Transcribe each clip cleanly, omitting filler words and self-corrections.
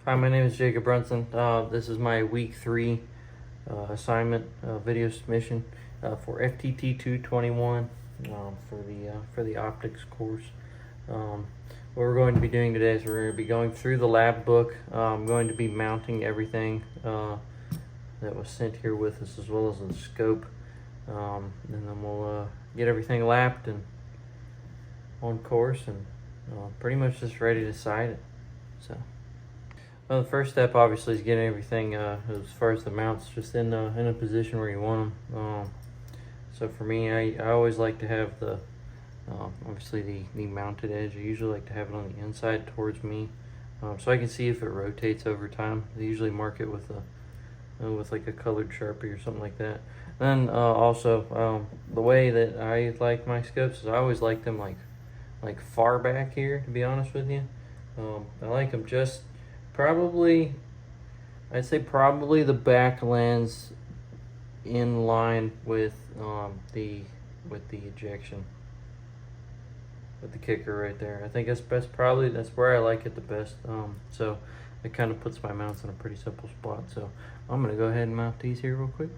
Hi, my name is Jacob Brunson. This is my week 3 assignment video submission for FTT 221 for the optics course. What we're going to be doing today is we're going to be going through the lab book. I'm going to be mounting everything that was sent here with us, as well as the scope, and then we'll get everything lapped and on course, and pretty much just ready to sight it. So, well, the first step obviously is getting everything as far as the mounts just in a position where you want them. So for me, I always like to have the obviously the mounted edge. I usually like to have it on the inside towards me, so I can see if it rotates over time. They usually mark it with like a colored Sharpie or something like that. Then also the way that I like my scopes is I always like them like far back here, to be honest with you. I like them just probably, I'd say probably the back lens in line with the ejection, with the kicker right there. I think that's where I like it the best. So it kind of puts my mounts in a pretty simple spot. So I'm gonna go ahead and mount these here real quick.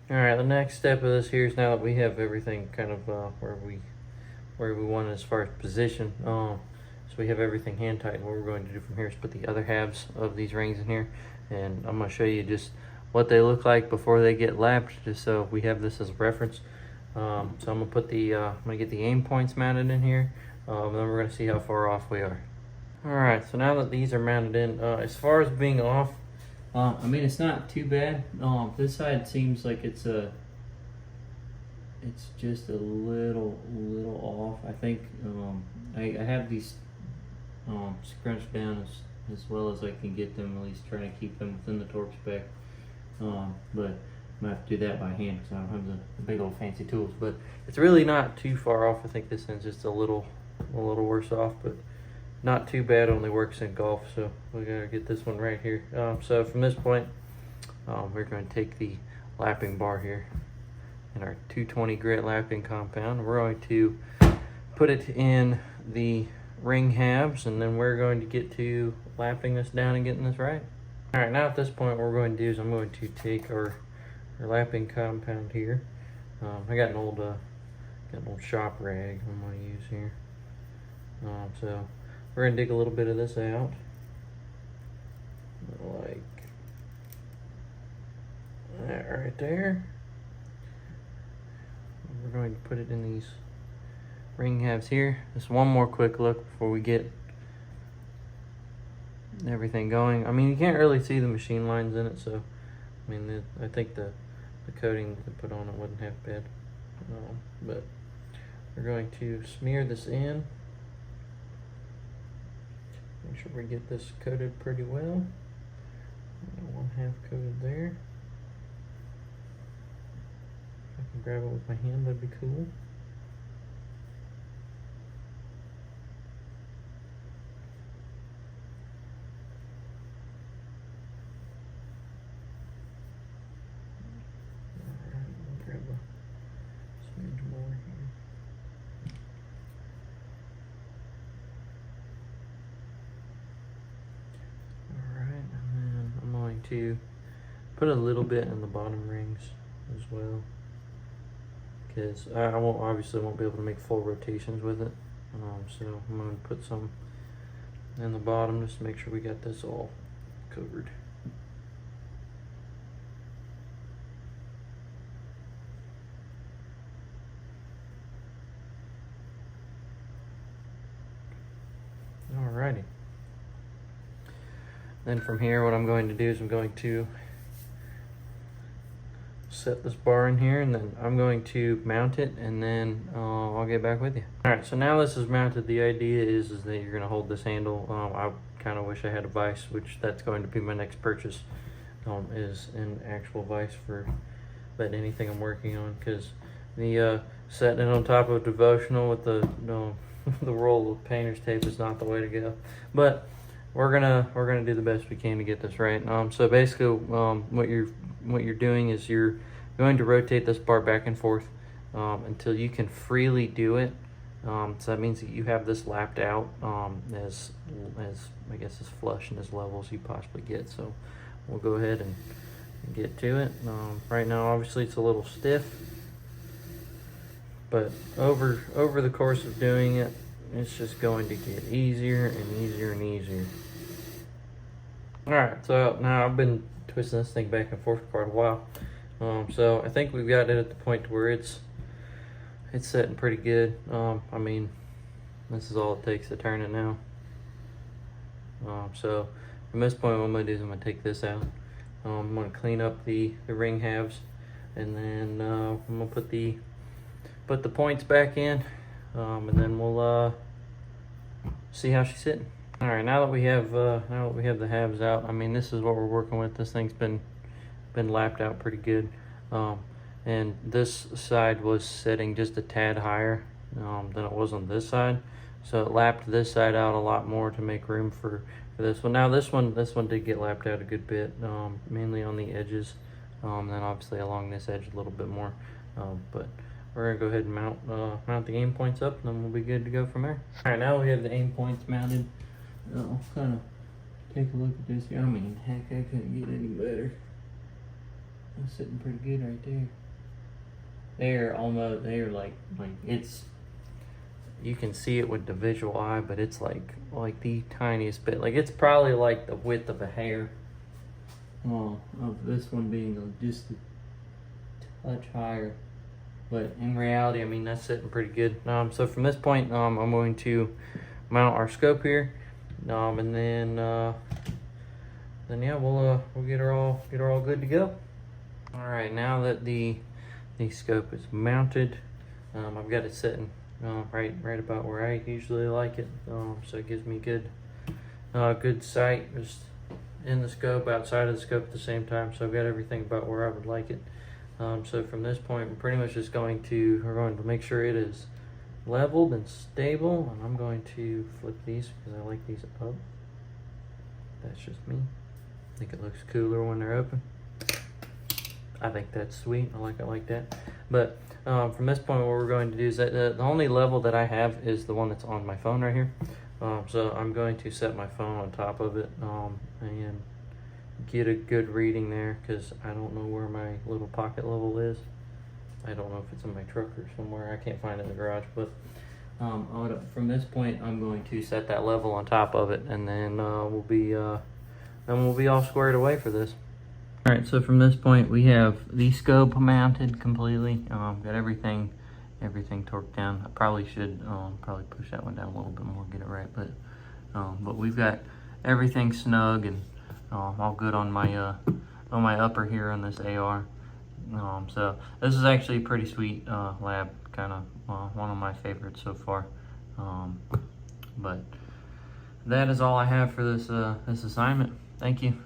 All right, the next step of this here is, now that we have everything kind of where we want it as far as position, so we have everything hand tight. What we're going to do from here is put the other halves of these rings in here, and I'm going to show you just what they look like before they get lapped, just so we have this as a reference. So I'm going to put I'm going to get the aim points mounted in here, and then we're going to see how far off we are. All right, so now that these are mounted in, as far as being off, I mean, it's not too bad. This side seems like it's just a little off. I think I have these scrunched down as well as I can get them, at least trying to keep them within the torque spec. But I'm gonna have to do that by hand because I don't have the big old fancy tools. But it's really not too far off. I think this end's just a little worse off, but not too bad. Only works in golf, so we gotta get this one right here. So from this point, we're going to take the lapping bar here in our 220 grit lapping compound. We're going to put it in the ring halves, and then we're going to get to lapping this down and getting this right. All right, now at this point, what we're going to do is I'm going to take our lapping compound here. I got an old shop rag I'm going to use here. So we're going to dig a little bit of this out, like that right there. We're going to put it in these ring halves here. Just one more quick look before we get everything going. I mean, you can't really see the machine lines in it, so I mean, I think the coating they put on it wasn't half bad. But we're going to smear this in. Make sure we get this coated pretty well. One half coated there. If I can grab it with my hand, that'd be cool. Grab a smidge more here. Alright, and then I'm going to put a little bit in the bottom rings as well, because I obviously won't be able to make full rotations with it. So I'm going to put some in the bottom just to make sure we got this all covered. Alrighty. Then from here, what I'm going to do is I'm going to set this bar in here, and then I'm going to mount it, and then I'll get back with you. Alright, so now this is mounted. The idea is that you're going to hold this handle. I kind of wish I had a vise, which that's going to be my next purchase, is an actual vise for about anything I'm working on, because the setting it on top of a devotional with the the roll of painter's tape is not the way to go. But we're gonna do the best we can to get this right. So basically, what you're doing is you're going to rotate this bar back and forth until you can freely do it. So that means that you have this lapped out as I guess as flush and as level as you possibly get. So we'll go ahead and get to it. Right now, obviously, it's a little stiff, but over the course of doing it, it's just going to get easier and easier and easier. All right, so now I've been twisting this thing back and forth for quite a while. So I think we've got it at the point to where it's setting pretty good. I mean, this is all it takes to turn it now. So from this point, what I'm gonna do is I'm gonna take this out. I'm gonna clean up the ring halves, and then I'm gonna put the points back in, and then we'll see how she's sitting. All right, now that we have the halves out, I mean, this is what we're working with. This thing's been lapped out pretty good, and this side was sitting just a tad higher than it was on this side, so it lapped this side out a lot more to make room for this one. Now this one did get lapped out a good bit, mainly on the edges, then obviously along this edge a little bit more, but we're gonna go ahead and mount the aim points up, and then we'll be good to go from there. All right, now we have the aim points mounted. I'll kind of take a look at this here. I mean, heck, I couldn't get any better. It's sitting pretty good right there. They're like it's, you can see it with the visual eye, but it's like the tiniest bit. Like, it's probably like the width of a hair. Of this one being just a touch higher. But in reality, I mean, that's sitting pretty good. So from this point, I'm going to mount our scope here, and then yeah, we'll get her all good to go. All right, now that the scope is mounted, I've got it sitting right about where I usually like it. So it gives me good sight just in the scope, outside of the scope at the same time. So I've got everything about where I would like it. So from this point, we're pretty much just going to make sure it is leveled and stable, and I'm going to flip these because I like these up. That's just me. I think it looks cooler when they're open. I think that's sweet. I like it like that. But from this point, what we're going to do is that the only level that I have is the one that's on my phone right here. So I'm going to set my phone on top of it and get a good reading there, because I don't know where my little pocket level is. I don't know if it's in my truck or somewhere. I can't find it in the garage, but from this point, I'm going to set that level on top of it, and then we'll be all squared away for this. All right, so from this point, we have the scope mounted completely. Got everything torqued down. I probably should probably push that one down a little bit more, get it right, but we've got everything snug and all good on my upper here on this AR. So this is actually a pretty sweet lab, kind of one of my favorites so far. But that is all I have for this assignment. Thank you.